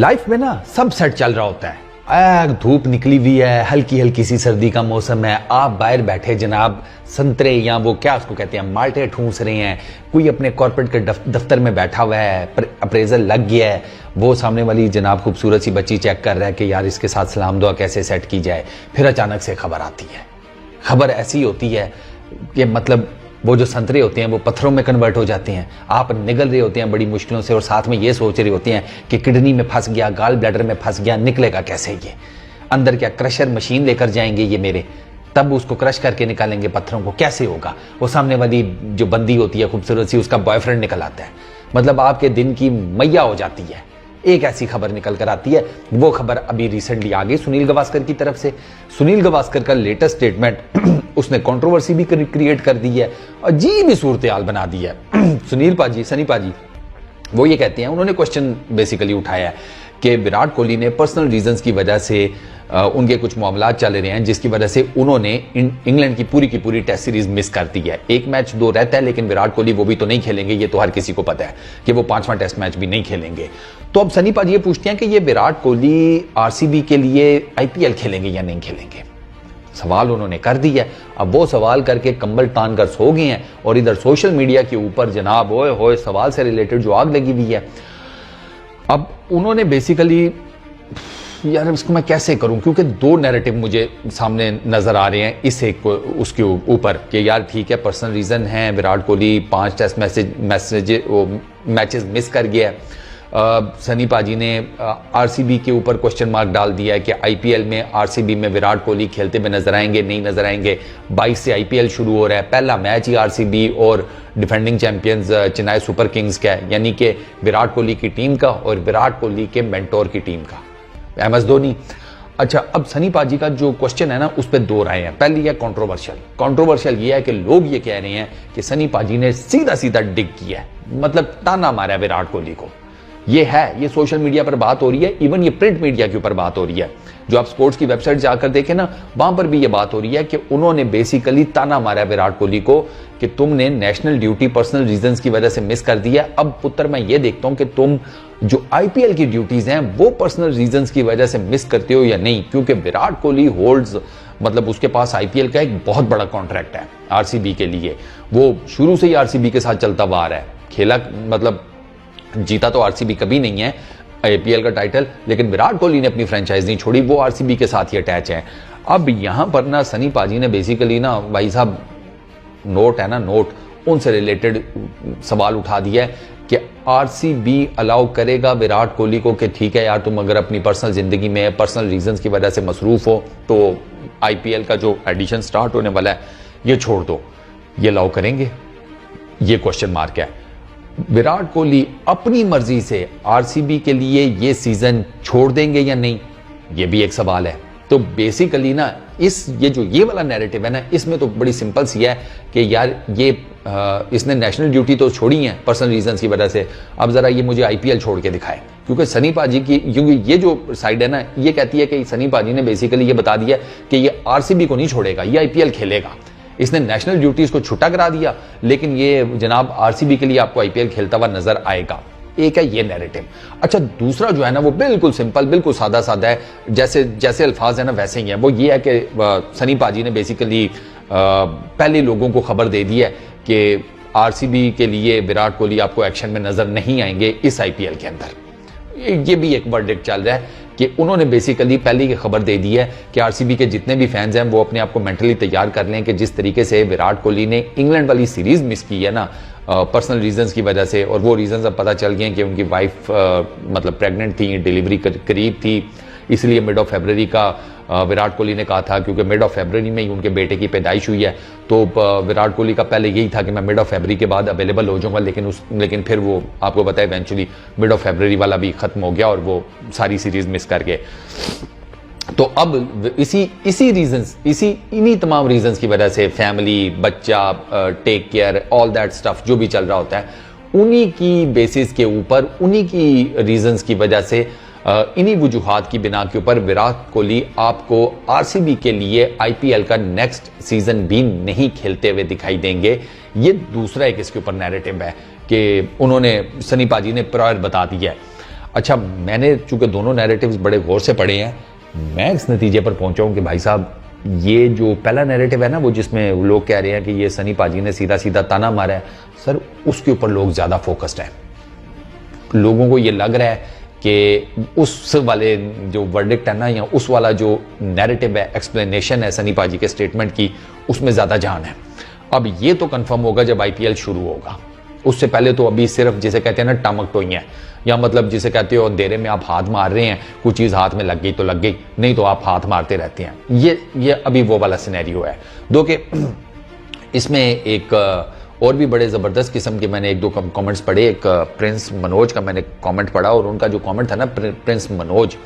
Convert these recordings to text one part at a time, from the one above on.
Life में ना सब सेट चल रहा होता है। धूप निकली हुई है, हल्की हल्की सी सर्दी का मौसम है, आप बाहर बैठे जनाब संतरे या वो क्या उसको कहते हैं माल्टे ठूस रहे हैं, कोई अपने कॉर्पोरेट के दफ्तर में बैठा हुआ है, अप्रेजल लग गया है, वो सामने वाली जनाब खूबसूरत सी बच्ची चेक कर रहा है कि यार इसके साथ सलाम दुआ कैसे सेट की जाए। फिर अचानक से खबर आती है। खबर ऐसी होती है कि मतलब वो जो संतरे होते हैं वो पत्थरों में कन्वर्ट हो जाते हैं। आप निगल रहे होते हैं बड़ी मुश्किलों से और साथ में ये सोच रहे होते हैं कि किडनी में फंस गया, गाल ब्लैडर में फंस गया, निकलेगा कैसे ये, अंदर क्या क्रशर मशीन लेकर जाएंगे ये मेरे, तब उसको क्रश करके निकालेंगे पत्थरों को, कैसे होगा। वो सामने वाली जो बंदी होती है खूबसूरत सी, उसका बॉयफ्रेंड निकल आता है। मतलब आपके दिन की मैया हो जाती है। एक ऐसी खबर निकल कर आती है। वो खबर अभी रिसेंटली आ गई सुनील गावस्कर की तरफ से। सुनील गावस्कर का लेटेस्ट स्टेटमेंट उसने कंट्रोवर्सी भी क्रिएट कर दी है, अजीब ही सूरत हाल बना दी है। सुनील पाजी, सनी पाजी, वो ये कहते हैं, उन्होंने क्वेश्चन बेसिकली उठाया है कि विराट कोहली ने पर्सनल रीजंस की वजह से उनके कुछ मामला चल रहे हैं जिसकी वजह से उन्होंने इंग्लैंड की पूरी टेस्ट सीरीज मिस कर दी है। एक मैच दो रहता है लेकिन विराट कोहली वो भी तो नहीं खेलेंगे, ये तो हर किसी को पता है कि वो 5वां टेस्ट मैच भी नहीं खेलेंगे। तो अब सनी पाजी ये पूछते हैं कि ये विराट कोहली आरसीबी के लिए आईपीएल खेलेंगे या नहीं खेलेंगे। सवाल उन्होंने कर दिया है। अब वो सवाल करके कंबल तान कर सो गए हैं और इधर सोशल मीडिया के ऊपर जनाब ओए होए सवाल से रिलेटेड जो आग लगी हुई है। अब उन्होंने बेसिकली, यार इसको मैं कैसे करूं, क्योंकि दो नैरेटिव मुझे सामने नजर आ रहे हैं इस एक उसके ऊपर कि यार ठीक है पर्सनल रीजन है, Virat Kohli 5 test matches miss कर गया है। सनी पाजी ने आरसीबी के ऊपर क्वेश्चन मार्क डाल दिया है कि आईपीएल में आरसीबी में विराट कोहली खेलते हुए नजर आएंगे नहीं नजर आएंगे। 22 से आईपीएल शुरू हो रहा है, पहला मैच ही आरसीबी और defending champions Chennai super Kings का है, यानी कि विराट कोहली की टीम का और विराट कोहली के मेंटोर की टीम का, एमएस धोनी। अच्छा, अब सनी पाजी का जो क्वेश्चन है ना उस पर दो राय है। पहली है कंट्रोवर्शियल ये है कि लोग ये कह रहे हैं कि सनी पाजी ने सीधा सीधा डिग किया है, मतलब ताना मारा है विराट कोहली को। ये है, ये सोशल मीडिया पर बात हो रही है, इवन ये प्रिंट मीडिया के ऊपर बात हो रही है। जो आप स्पोर्ट्स की वेबसाइट जाकर देखें ना, वहां पर भी ये बात हो रही है कि उन्होंने बेसिकली ताना मारा है विराट कोहली को कि तुमने नेशनल ड्यूटी पर्सनल रीजंस की वजह से मिस कर दिया। अब पुत्र मैं ये देखता हूं कि तुम जो आईपीएल की ड्यूटीज हैं वो पर्सनल रीजंस की वजह से मिस करते हो या नहीं, क्योंकि विराट कोहली होल्ड्स, मतलब उसके पास आईपीएल का एक बहुत बड़ा कॉन्ट्रैक्ट है आरसीबी के लिए। वो शुरू से ही आरसीबी के साथ चलता हुआ आ रहा है, खेला मतलब जीता तो आरसीबी कभी नहीं है आईपीएल का टाइटल, लेकिन विराट कोहली ने अपनी फ्रेंचाइज नहीं छोड़ी, वो आरसीबी के साथ ही अटैच है। अब यहां पर ना सनी पाजी ने बेसिकली ना भाई साहब नोट है ना नोट, उनसे रिलेटेड सवाल उठा दिया है कि आरसीबी अलाउ करेगा विराट कोहली को कि ठीक है यार तुम अगर अपनी पर्सनल जिंदगी में पर्सनल रीजंस की वजह से मसरूफ हो तो आईपीएल का जो एडिशन स्टार्ट होने वाला है ये छोड़ दो, ये अलाउ करेंगे? ये क्वेश्चन मार्क है। विराट कोहली अपनी मर्जी से आरसीबी के लिए ये सीजन छोड़ देंगे या नहीं, ये भी एक सवाल है। तो बेसिकली ना ये वाला नैरेटिव है ना, इसमें तो बड़ी सिंपल सी है कि यार ये इसने नेशनल ड्यूटी तो छोड़ी है पर्सनल रीजंस की वजह से, अब जरा ये मुझे आईपीएल छोड़ के दिखाए। क्योंकि सनी पाजी की, क्योंकि ये जो साइड है ना ये कहती है कि सनी पाजी ने बेसिकली ये बता दिया कि ये आरसीबी को नहीं छोड़ेगा, ये आईपीएल खेलेगा। इसने नेशनल ड्यूटीज को छुट्टा करा दिया लेकिन ये जनाब आरसीबी के लिए आपको आईपीएल खेलता हुआ नजर आएगा। एक है ये नैरेटिव। अच्छा, दूसरा जो है ना वो बिल्कुल सिंपल, बिल्कुल सादा सादा है, जैसे अल्फाज है ना वैसे ही है। वो ये है कि सनी पाजी ने बेसिकली पहले लोगों को खबर दे दी है कि आरसीबी के लिए विराट कोहली आपको एक्शन में नजर नहीं आएंगे इस आईपीएल के अंदर। ये भी एक वर्डिक्ट चल रहा है कि उन्होंने बेसिकली पहले ही खबर दे दी है कि आरसीबी के जितने भी फैंस हैं वो अपने आप को मेंटली तैयार कर लें कि जिस तरीके से विराट कोहली ने इंग्लैंड वाली सीरीज मिस की है ना पर्सनल रीजंस की वजह से, और वो रीजंस अब पता चल गए कि उनकी वाइफ मतलब प्रेग्नेंट थी, डिलीवरी करीब थी, इसलिए मिड ऑफ फरवरी का विराट कोहली ने कहा था, क्योंकि मिड ऑफ फरवरी में ही उनके बेटे की पैदाइश हुई है। तो विराट कोहली का पहले यही था कि मैं मिड ऑफ फरवरी के बाद अवेलेबल हो जाऊंगा, लेकिन फिर वो आपको पता है इवेंचुअली मिड ऑफ फरवरी वाला भी खत्म हो गया और वो सारी सीरीज मिस कर गए। तो अब इन्हीं तमाम रीजंस की वजह से फैमिली, बच्चा, take care, all that stuff जो भी चल रहा होता है, उन्हीं की बेसिस के ऊपर, उन्हीं की रीजंस की वजह से, इन्हीं वजूहात की बिना के ऊपर विराट कोहली आपको आरसीबी के लिए आईपीएल का नेक्स्ट सीजन भी नहीं खेलते हुए दिखाई देंगे। ये दूसरा एक इसके ऊपर नैरेटिव है कि उन्होंने, सनी पाजी ने प्रायर बता दिया है। अच्छा, मैंने चूंकि दोनों नैरेटिव्स बड़े गौर से पढ़े हैं, मैं इस नतीजे पर पहुंचा हूं कि भाई साहब ये जो पहला नैरेटिव है ना, वो जिसमें लोग कह रहे हैं कि ये सनी पाजी ने सीधा सीधा ताना मारा है, सर उसके ऊपर लोग ज्यादा फोकस्ड हैं। लोगों को ये लग रहा है कि उस वाले जो वर्डिक्ट है ना, या उस वाला जो नैरेटिव है, एक्सप्लेनेशन है सनी पाजी के स्टेटमेंट की, उसमें ज्यादा जान है। अब ये तो कंफर्म होगा जब आईपीएल शुरू होगा, उससे पहले तो अभी सिर्फ जिसे कहते हैं ना टामक टोइयां, या मतलब जिसे कहते हो अंधेरे में आप हाथ मार रहे हैं, कुछ चीज हाथ में लग गई तो लग गई, नहीं तो आप हाथ मारते रहते हैं। ये अभी वो वाला सिनेरियो है। दो कि इसमें एक और भी बड़े जबरदस्त किस्म के मैंने एक दो कमेंट्स पढ़े। एक प्रिंस मनोज का मैंने कमेंट पढ़ा, और उनका जो कमेंट था ना प्रिंस मनोज,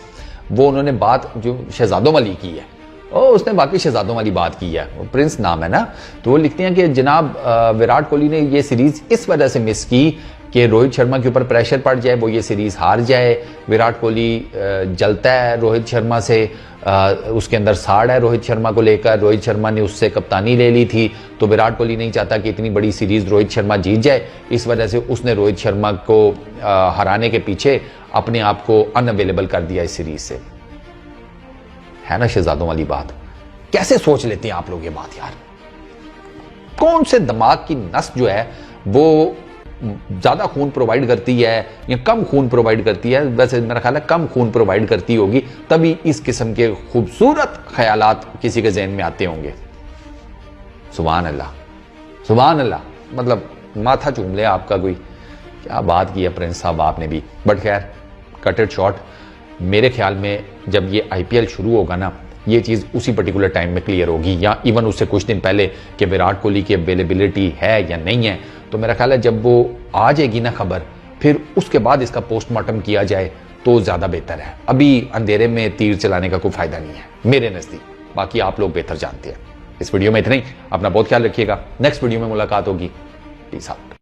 वो उन्होंने बात जो शहजादों वाली की है, उसने बाकी शहजादों वाली बात की है, वो प्रिंस नाम है ना, तो वो लिखते हैं कि जनाब विराट कोहली ने ये सीरीज इस वजह से मिस की कि रोहित शर्मा के ऊपर प्रेशर पड़ जाए, वो ये सीरीज हार जाए। विराट कोहली जलता है रोहित शर्मा से, उसके अंदर साड़ है रोहित शर्मा को लेकर। रोहित शर्मा ने उससे कप्तानी ले ली थी, तो विराट कोहली नहीं चाहता कि इतनी बड़ी सीरीज रोहित शर्मा जीत जाए, इस वजह से उसने रोहित शर्मा को हराने के पीछे अपने आप को अनअवेलेबल कर दिया इस सीरीज से। है ना शहजादों वाली बात? कैसे सोच लेते हैं आप लोग ये बात यार? कौन से दिमाग की नस जो है वो ज्यादा खून प्रोवाइड करती है या कम खून प्रोवाइड करती है? वैसे मेरा ख्याल है कम खून प्रोवाइड करती होगी, तभी इस किस्म के खूबसूरत ख्यालात किसी के ज़हन में आते होंगे। सुभान अल्लाह, सुभान अल्लाह, मतलब माथा चूम ले आपका कोई। क्या बात की है प्रिंस साहब आपने भी। बट खैर, कट इट शॉर्ट, मेरे ख्याल में जब ये आईपीएल शुरू होगा ना, ये चीज़ उसी पर्टिकुलर टाइम में क्लियर होगी, या इवन उससे कुछ दिन पहले कि विराट कोहली की अवेलेबिलिटी है या नहीं है। तो मेरा ख्याल है जब वो आ जाएगी ना खबर, फिर उसके बाद इसका पोस्टमार्टम किया जाए तो ज़्यादा बेहतर है। अभी अंधेरे में तीर चलाने का कोई फायदा नहीं है मेरे नज़दीक। बाकी आप लोग बेहतर जानते हैं। इस वीडियो में इतना ही। अपना बहुत ख्याल रखिएगा। नेक्स्ट वीडियो में मुलाकात होगी। Peace out.